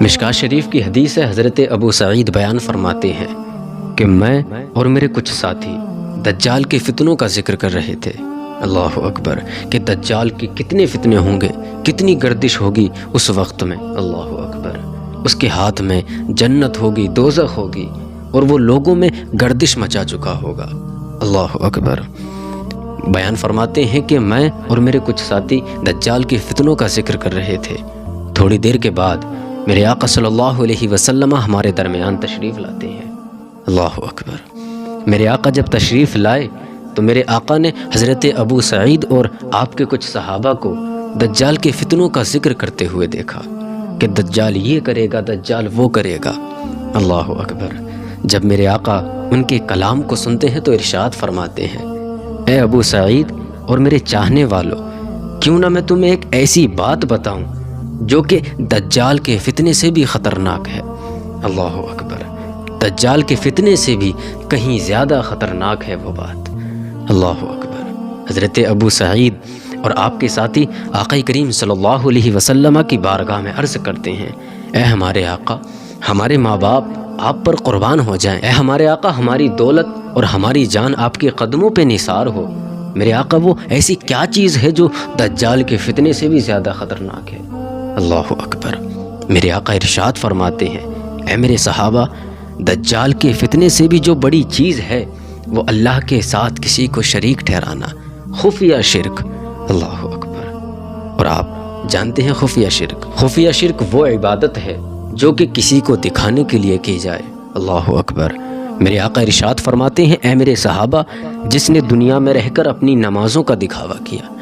مشکاۃ شریف کی حدیث ہے، حضرت ابو سعید بیان فرماتے ہیں کہ میں اور میرے کچھ ساتھی دجال کے فتنوں کا ذکر کر رہے تھے۔ اللہ اکبر، کہ دجال کے کتنے فتنے ہوں گے، کتنی گردش ہوگی اس وقت میں۔ اللہ اکبر، اس کے ہاتھ میں جنت ہوگی، دوزخ ہوگی، اور وہ لوگوں میں گردش مچا چکا ہوگا۔ اللہ اکبر۔ بیان فرماتے ہیں کہ میں اور میرے کچھ ساتھی دجال کے فتنوں کا ذکر کر رہے تھے۔ تھوڑی دیر کے بعد میرے آقا صلی اللہ علیہ وسلم ہمارے درمیان تشریف لاتے ہیں۔ اللہ اکبر۔ میرے آقا جب تشریف لائے تو میرے آقا نے حضرت ابو سعید اور آپ کے کچھ صحابہ کو دجال کے فتنوں کا ذکر کرتے ہوئے دیکھا کہ دجال یہ کرے گا، دجال وہ کرے گا۔ اللہ اکبر۔ جب میرے آقا ان کے کلام کو سنتے ہیں تو ارشاد فرماتے ہیں، اے ابو سعید اور میرے چاہنے والوں، کیوں نہ میں تمہیں ایک ایسی بات بتاؤں جو کہ دجال کے فتنے سے بھی خطرناک ہے۔ اللہ اکبر۔ دجال کے فتنے سے بھی کہیں زیادہ خطرناک ہے وہ بات۔ اللہ اکبر۔ حضرت ابو سعید اور آپ کے ساتھی آقا کریم صلی اللہ علیہ وسلم کی بارگاہ میں عرض کرتے ہیں، اے ہمارے آقا، ہمارے ماں باپ آپ پر قربان ہو جائیں۔ اے ہمارے آقا، ہماری دولت اور ہماری جان آپ کے قدموں پہ نثار ہو۔ میرے آقا، وہ ایسی کیا چیز ہے جو دجال کے فتنے سے بھی زیادہ خطرناک ہے؟ اللہ اکبر۔ میرے آقا ارشاد فرماتے ہیں، اے میرے صحابہ، دجال کے فتنے سے بھی جو بڑی چیز ہے وہ اللہ کے ساتھ کسی کو شریک ٹھہرانا، خفیہ شرک۔ اللہ اکبر۔ اور آپ جانتے ہیں خفیہ شرک وہ عبادت ہے جو کہ کسی کو دکھانے کے لیے کی جائے۔ اللہ اکبر۔ میرے آقا ارشاد فرماتے ہیں، اے میرے صحابہ، جس نے دنیا میں رہ کر اپنی نمازوں کا دکھاوا کیا،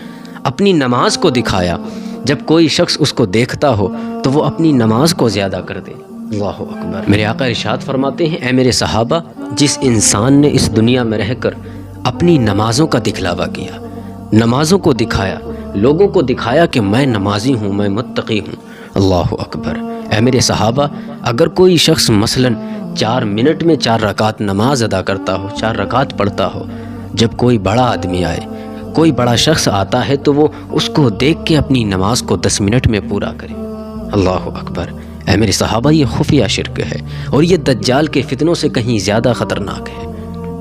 اپنی نماز کو دکھایا، جب کوئی شخص اس کو دیکھتا ہو تو وہ اپنی نماز کو زیادہ کر دے۔ اللہ اکبر۔ میرے آقا ارشاد فرماتے ہیں، اے میرے صحابہ، جس انسان نے اس دنیا میں رہ کر اپنی نمازوں کا دکھلاوا کیا، نمازوں کو دکھایا، لوگوں کو دکھایا کہ میں نمازی ہوں، میں متقی ہوں۔ اللہ اکبر۔ اے میرے صحابہ، اگر کوئی شخص مثلاً 4 منٹ میں 4 رکعت نماز ادا کرتا ہو، 4 رکعت پڑھتا ہو، جب کوئی بڑا آدمی آئے، کوئی بڑا شخص آتا ہے تو وہ اس کو دیکھ کے اپنی نماز کو 10 منٹ میں پورا کرے۔ اللہ اکبر۔ اے میرے صحابہ، یہ خفیہ شرک ہے اور یہ دجال کے فتنوں سے کہیں زیادہ خطرناک ہے۔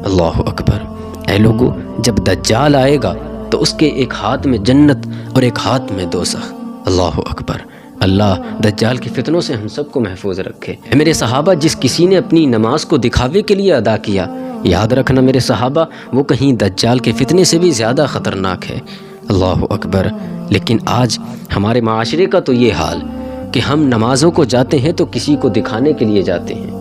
اللہ اکبر۔ اے لوگو، جب دجال آئے گا تو اس کے ایک ہاتھ میں جنت اور ایک ہاتھ میں دوزخ۔ اللہ اکبر۔ اللہ دجال کے فتنوں سے ہم سب کو محفوظ رکھے۔ اے میرے صحابہ، جس کسی نے اپنی نماز کو دکھاوے کے لیے ادا کیا، یاد رکھنا میرے صحابہ، وہ کہیں دجال کے فتنے سے بھی زیادہ خطرناک ہے۔ اللہ اکبر۔ لیکن آج ہمارے معاشرے کا تو یہ حال کہ ہم نمازوں کو جاتے ہیں تو کسی کو دکھانے کے لیے جاتے ہیں۔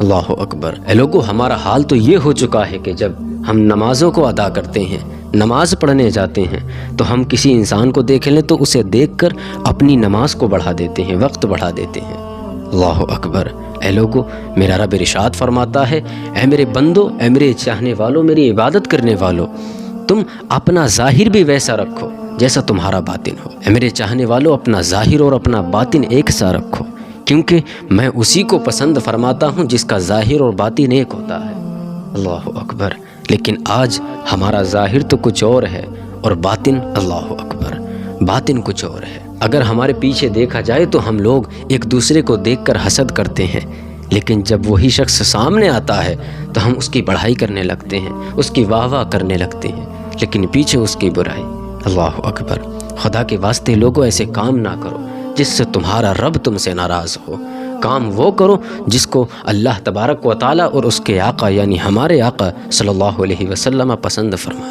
اللہ اکبر۔ اے لوگو، ہمارا حال تو یہ ہو چکا ہے کہ جب ہم نمازوں کو ادا کرتے ہیں، نماز پڑھنے جاتے ہیں، تو ہم کسی انسان کو دیکھ لیں تو اسے دیکھ کر اپنی نماز کو بڑھا دیتے ہیں، وقت بڑھا دیتے ہیں۔ اللہ اکبر۔ اے لوگو، میرا رب ارشاد فرماتا ہے، اے میرے بندو، اے میرے چاہنے والوں، میری عبادت کرنے والوں، تم اپنا ظاہر بھی ویسا رکھو جیسا تمہارا باطن ہو۔ اے میرے چاہنے والوں، اپنا ظاہر اور اپنا باطن ایک سا رکھو، کیونکہ میں اسی کو پسند فرماتا ہوں جس کا ظاہر اور باطن ایک ہوتا ہے۔ اللہ اکبر۔ لیکن آج ہمارا ظاہر تو کچھ اور ہے اور باطن، اللہ اکبر، باطن کچھ اور ہے۔ اگر ہمارے پیچھے دیکھا جائے تو ہم لوگ ایک دوسرے کو دیکھ کر حسد کرتے ہیں، لیکن جب وہی شخص سامنے آتا ہے تو ہم اس کی بڑھائی کرنے لگتے ہیں، اس کی واہ واہ کرنے لگتے ہیں، لیکن پیچھے اس کی برائی۔ اللہ اکبر۔ خدا کے واسطے لوگوں، ایسے کام نہ کرو جس سے تمہارا رب تم سے ناراض ہو۔ کام وہ کرو جس کو اللہ تبارک و تعالیٰ اور اس کے آقا یعنی ہمارے آقا صلی اللہ علیہ وسلم پسند فرمائے۔